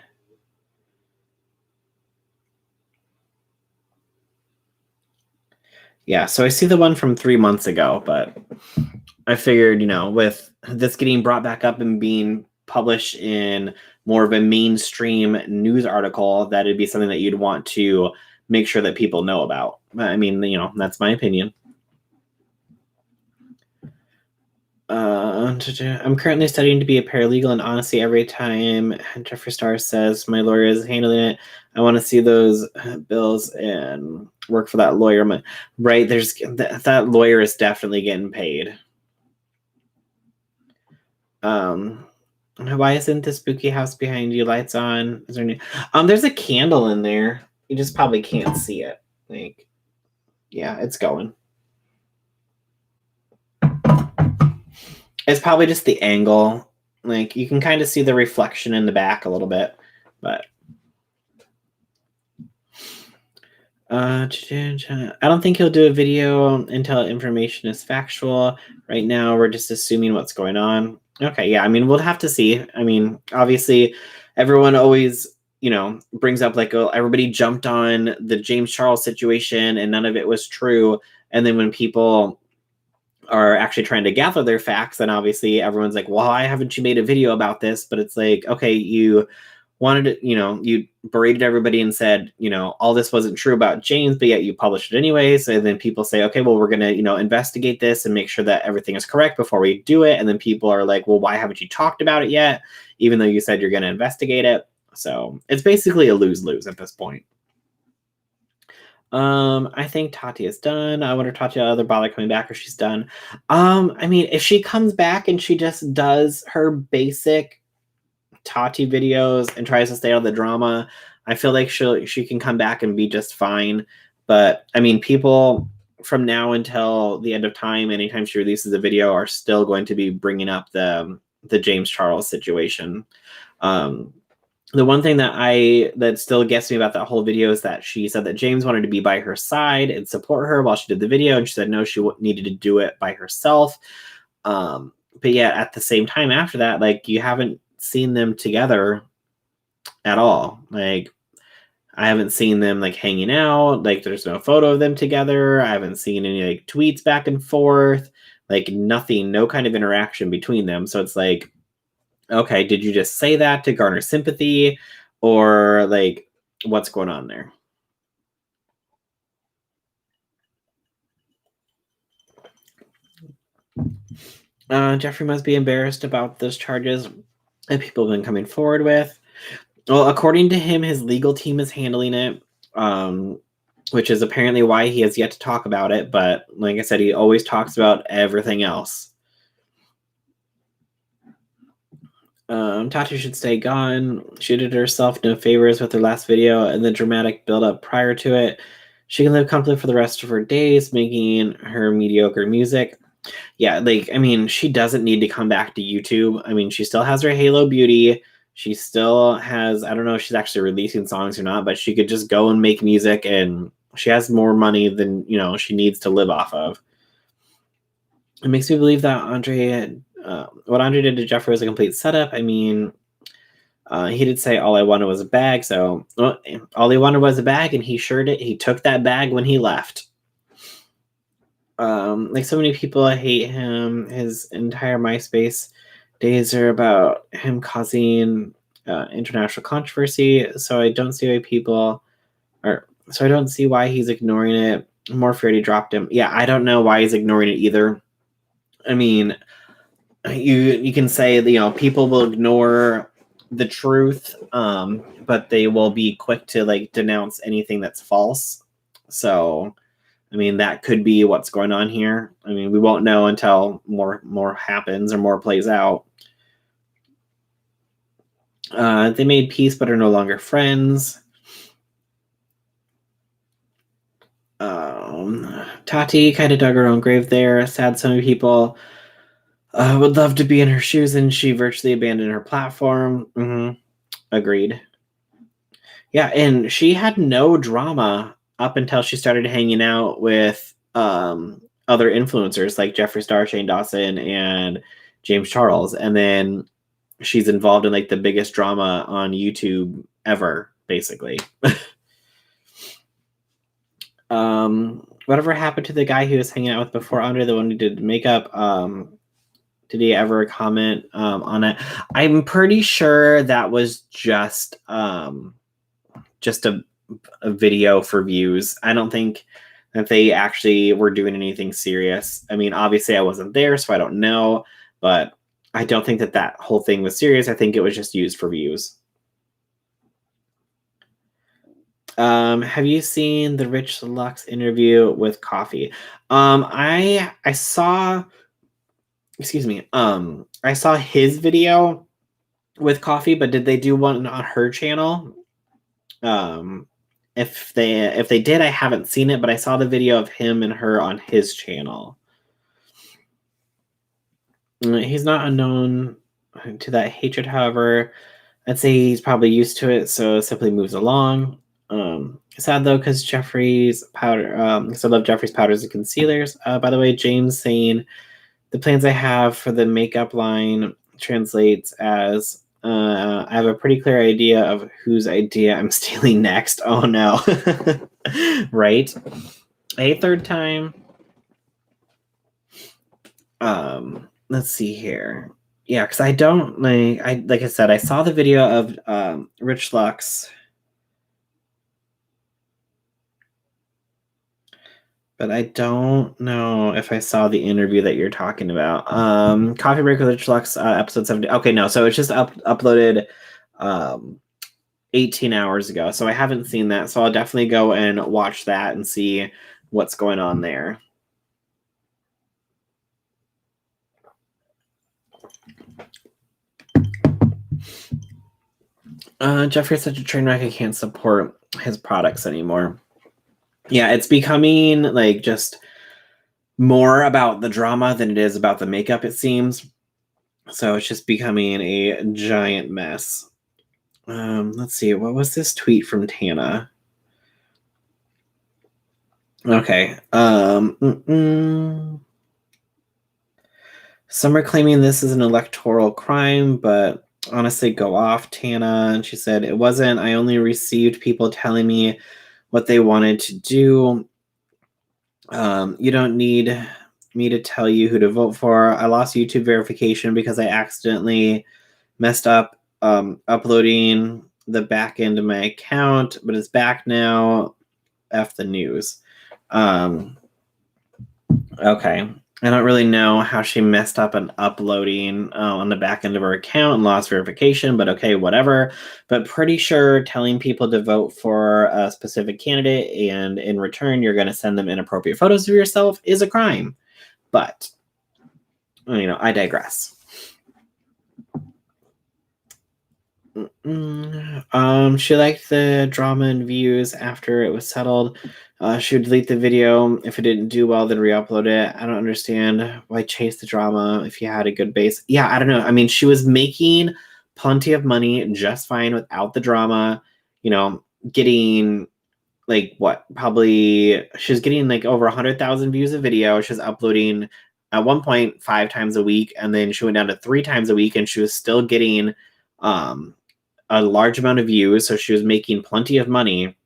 Yeah, so I see the one from 3 months ago, but I figured, with this getting brought back up and being published in more of a mainstream news article, that it'd be something that you'd want to make sure that people know about. I mean, that's my opinion. I'm currently studying to be a paralegal, and honestly, every time Jeffree Star says my lawyer is handling it, I want to see those bills and work for that lawyer. Right? There's that lawyer is definitely getting paid. Why isn't the spooky house behind you lights on? Is there any? There's a candle in there. You just probably can't see it. Like, yeah, it's going. It's probably just the angle. Like, you can kind of see the reflection in the back a little bit, but I don't think he'll do a video until information is factual. Right now, we're just assuming what's going on. Okay, yeah, I mean, we'll have to see. I mean, obviously, everyone always, brings up like, oh, everybody jumped on the James Charles situation and none of it was true. And then when people are actually trying to gather their facts, then obviously everyone's like, well, why haven't you made a video about this? But it's like, okay, you wanted to, you berated everybody and said, all this wasn't true about James, but yet you published it anyways. And then people say, okay, well, we're going to, investigate this and make sure that everything is correct before we do it. And then people are like, well, why haven't you talked about it yet? Even though you said you're going to investigate it. So it's basically a lose-lose at this point. I think Tati is done. I wonder if Tati will ever bother coming back or she's done. I mean, if she comes back and she just does her basic Tati videos and tries to stay out of the drama, I feel like she can come back and be just fine. But I mean, people from now until the end of time, anytime she releases a video, are still going to be bringing up the James Charles situation. The one thing that still gets me about that whole video is that she said that James wanted to be by her side and support her while she did the video, and she said no, she needed to do it by herself. But yet at the same time after that, like, you haven't seen them together at all. Like, I haven't seen them like hanging out. Like, there's no photo of them together. I haven't seen any like tweets back and forth. Like, nothing, no kind of interaction between them. So it's like, okay, did you just say that to garner sympathy, or like, what's going on there? Jeffree must be embarrassed about those charges that people have been coming forward with. Well, according to him, his legal team is handling it, which is apparently why he has yet to talk about it. But like I said, he always talks about everything else. Tati should stay gone. She did herself no favors with her last video and the dramatic build-up prior to it. She can live comfortably for the rest of her days, making her mediocre music. Yeah, like, I mean, she doesn't need to come back to YouTube. I mean, she still has her Halo Beauty. She still has, I don't know if she's actually releasing songs or not, but she could just go and make music, and she has more money than, she needs to live off of. It makes me believe that what Andre did to Jeffree was a complete setup. I mean, he did say all I wanted was a bag, so all he wanted was a bag, and he sure did. He took that bag when he left. Like, so many people hate him. His entire MySpace days are about him causing international controversy. So I don't see why he's ignoring it. Morphy dropped him. Yeah, I don't know why he's ignoring it either. I mean, you can say, people will ignore the truth, but they will be quick to like denounce anything that's false. So I mean, that could be what's going on here. I mean, we won't know until more happens or more plays out. They made peace but are no longer friends. Tati kind of dug her own grave there. Sad, so many people Would love to be in her shoes, and she virtually abandoned her platform. Agreed. Yeah, and she had no drama up until she started hanging out with other influencers like Jeffree Star, Shane Dawson, and James Charles, and then she's involved in like the biggest drama on YouTube ever, basically. Whatever happened to the guy he was hanging out with before Andre, the one who did makeup? Did he ever comment on it? I'm pretty sure that was just a video for views. I don't think that they actually were doing anything serious. I mean, obviously I wasn't there, so I don't know, but I don't think that whole thing was serious. I think it was just used for views. Have you seen the Rich Lux interview with Coffee? I saw, excuse me, I saw his video with Coffee, but did they do one on her channel? If they did, I haven't seen it, but I saw the video of him and her on his channel. He's not unknown to that hatred, however. I'd say he's probably used to it, so simply moves along. Sad though, because Jeffree's powder. Because I love Jeffree's powders and concealers. By the way, James saying the plans I have for the makeup line translates as I have a pretty clear idea of whose idea I'm stealing next. Oh no. Right? A third time. Let's see here. Yeah, because I don't like I said, I saw the video of Rich Lux, but I don't know if I saw the interview that you're talking about. Coffee Break with Rich Lux, episode 70. Okay, no, so it's just uploaded 18 hours ago. So I haven't seen that. So I'll definitely go and watch that and see what's going on there. Jeffrey's such a train wreck, I can't support his products anymore. Yeah, it's becoming like just more about the drama than it is about the makeup, it seems. So it's just becoming a giant mess. Let's see. What was this tweet from Tana? Okay. Some are claiming this is an electoral crime, but honestly, go off, Tana. And she said, it wasn't. I only received people telling me what they wanted to do. You don't need me to tell you who to vote for. I lost YouTube verification because I accidentally messed up uploading the back end of my account, but it's back now. F the news. Okay. I don't really know how she messed up an uploading on the back end of her account and lost verification, but okay, whatever. But pretty sure telling people to vote for a specific candidate and in return you're going to send them inappropriate photos of yourself is a crime. But, I digress. She liked the drama and views after it was settled. She would delete the video if it didn't do well, then re-upload it. I don't understand why chase the drama if you had a good base. Yeah, I don't know. I mean, she was making plenty of money just fine without the drama. Getting probably she's getting like over 100,000 views a video. She's uploading at 1.5 times a week, and then she went down to 3 times a week, and she was still getting a large amount of views, so she was making plenty of money.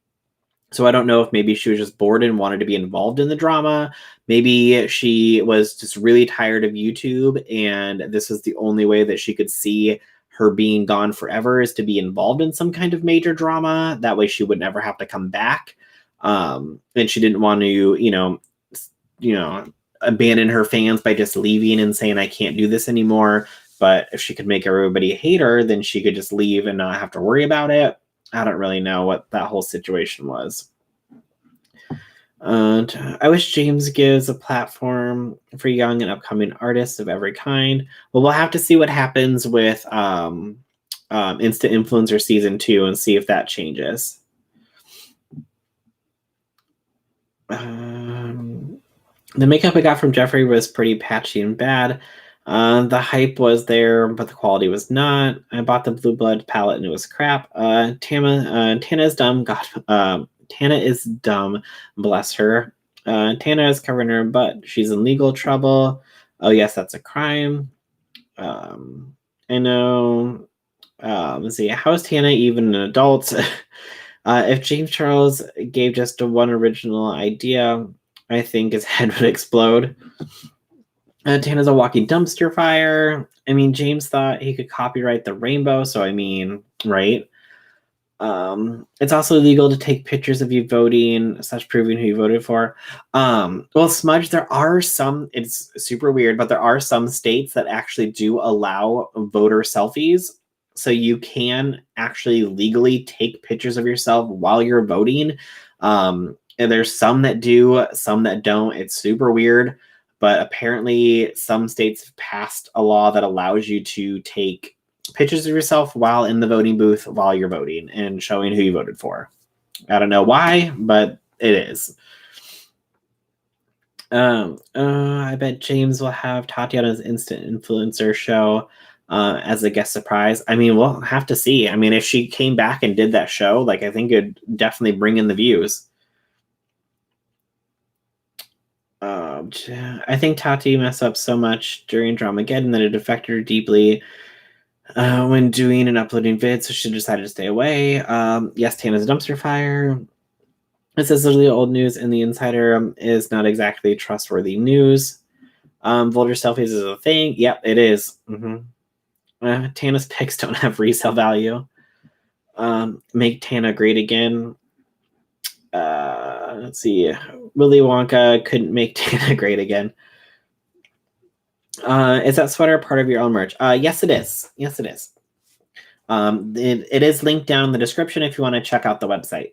So I don't know if maybe she was just bored and wanted to be involved in the drama. Maybe she was just really tired of YouTube, and this was the only way that she could see her being gone forever is to be involved in some kind of major drama. That way she would never have to come back. And she didn't want to, abandon her fans by just leaving and saying, I can't do this anymore. But if she could make everybody hate her, then she could just leave and not have to worry about it. I don't really know what that whole situation was. I wish James gives a platform for young and upcoming artists of every kind. Well, we'll have to see what happens with Insta Influencer Season 2 and see if that changes. The makeup I got from Jeffree was pretty patchy and bad. The hype was there, but the quality was not. I bought the Blue Blood palette and it was crap. Tana is dumb. God, Tana is dumb. Bless her. Tana is covering her butt. She's in legal trouble. Oh yes, that's a crime. I know. Let's see. How is Tana even an adult? If James Charles gave just one original idea, I think his head would explode. Tana's a walking dumpster fire. I mean, James thought he could copyright the rainbow, so I mean, right? It's also illegal to take pictures of you voting, such proving who you voted for. Well, Smudge, there are some, it's super weird, but there are some states that actually do allow voter selfies. So you can actually legally take pictures of yourself while you're voting. And there's some that do, some that don't. It's super weird. But apparently some states have passed a law that allows you to take pictures of yourself while in the voting booth while you're voting and showing who you voted for. I don't know why, but it is. I bet James will have Tati on his instant influencer show as a guest surprise. I mean, we'll have to see. I mean, if she came back and did that show, like, I think it'd definitely bring in the views. I think Tati messed up so much during Dramageddon that it affected her deeply when doing and uploading vids, so she decided to stay away. Yes, Tana's a dumpster fire. It says literally old news, and the Insider is not exactly trustworthy news. Voter selfies is a thing. Yep, it is. Tana's pics don't have resale value. Make Tana great again. Let's see. Willy Wonka couldn't make Tana great again. Is that sweater part of your own merch? Yes, it is. Yes, it is. It is linked down in the description if you want to check out the website.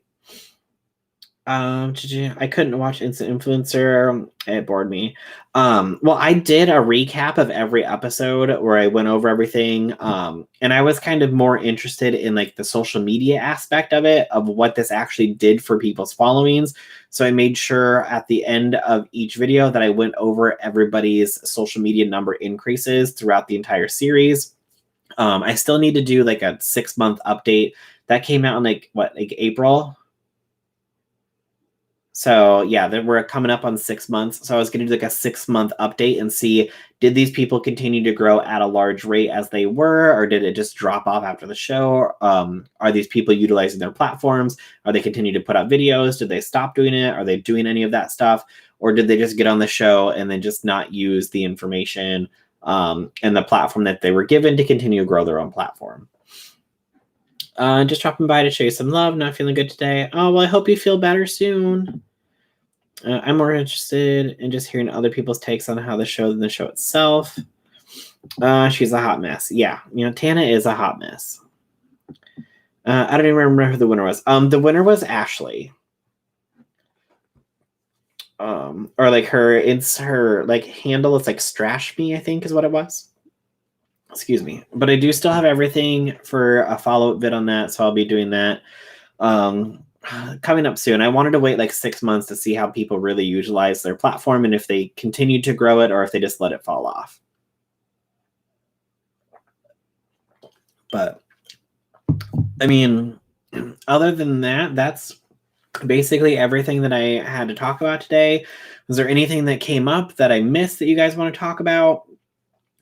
I couldn't watch Instant Influencer. It bored me. Well, I did a recap of every episode where I went over everything. And I was kind of more interested in like the social media aspect of it, of what this actually did for people's followings. So I made sure at the end of each video that I went over everybody's social media number increases throughout the entire series. I still need to do like a 6-month update. That came out in like April. So yeah, we're coming up on 6 months. So I was going to do like a 6-month update and see, did these people continue to grow at a large rate as they were, or did it just drop off after the show? Are these people utilizing their platforms? Are they continue to put out videos? Did they stop doing it? Are they doing any of that stuff? Or did they just get on the show and then just not use the information and the platform that they were given to continue to grow their own platform? Just dropping by to show you some love. Not feeling good today. Oh, well, I hope you feel better soon. I'm more interested in just hearing other people's takes on how the show than the show itself. She's a hot mess. Yeah, Tana is a hot mess. I don't even remember who the winner was. The winner was Ashley. Or like it's her like handle. It's like Strash Me, I think is what it was. Excuse me. But I do still have everything for a follow-up vid on that, so I'll be doing that. Coming up soon. I wanted to wait like 6 months to see how people really utilize their platform and if they continue to grow it or if they just let it fall off. But I mean, other than that, that's basically everything that I had to talk about today. Was there anything that came up that I missed that you guys want to talk about?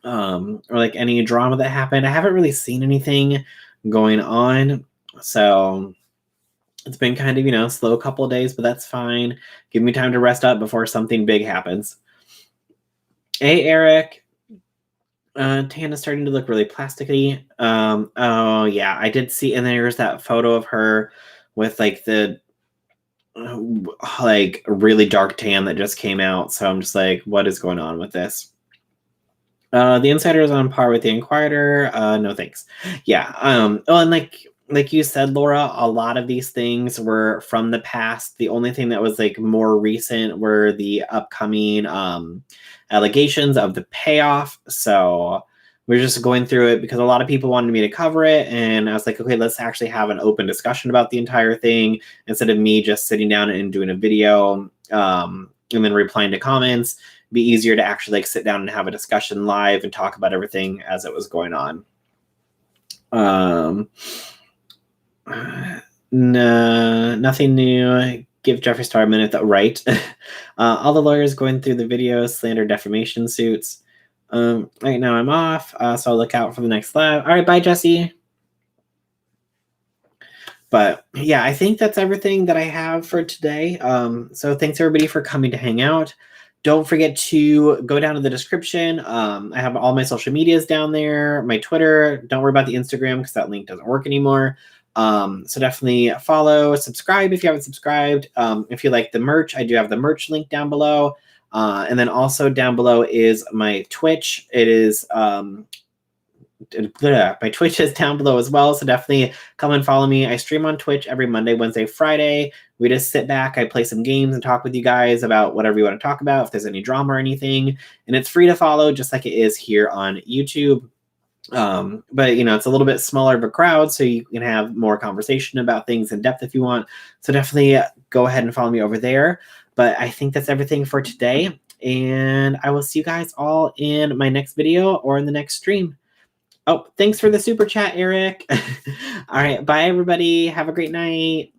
Or like any drama that happened? I haven't really seen anything going on. So it's been kind of, slow couple of days, but that's fine. Give me time to rest up before something big happens. Hey, Eric. Tana's starting to look really plasticky. Oh, yeah, I did see, and there's that photo of her with like the like really dark tan that just came out. So I'm just like, what is going on with this? The Insider is on par with the Inquirer. No thanks. Yeah. And like you said, Laura, a lot of these things were from the past. The only thing that was like more recent were the upcoming allegations of the payoff. So we're just going through it because a lot of people wanted me to cover it. And I was like, okay, let's actually have an open discussion about the entire thing instead of me just sitting down and doing a video and then replying to comments. be easier to actually like sit down and have a discussion live and talk about everything as it was going on. No, nothing new. Give Jeffree Star a minute, though, right? All the lawyers going through the videos, slander, defamation suits. Right now I'm off, so I'll look out for the next live. All right, bye, Jesse. But yeah, I think that's everything that I have for today. So thanks everybody for coming to hang out. Don't forget to go down to the description. I have all my social medias down there, my Twitter. Don't worry about the Instagram because that link doesn't work anymore. So definitely follow, subscribe if you haven't subscribed. If you like the merch, I do have the merch link down below. And then also down below is my Twitch. It is my Twitch is down below as well, so definitely come and follow me. I stream on Twitch every Monday, Wednesday, Friday. We just sit back, I play some games and talk with you guys about whatever you want to talk about, if there's any drama or anything. And it's free to follow, just like it is here on YouTube. But you know, it's a little bit smaller of a crowd, so you can have more conversation about things in depth if you want. So definitely go ahead and follow me over there. But I think that's everything for today, and I will see you guys all in my next video or in the next stream. Oh, thanks for the super chat, Eric. All right. Bye, everybody. Have a great night.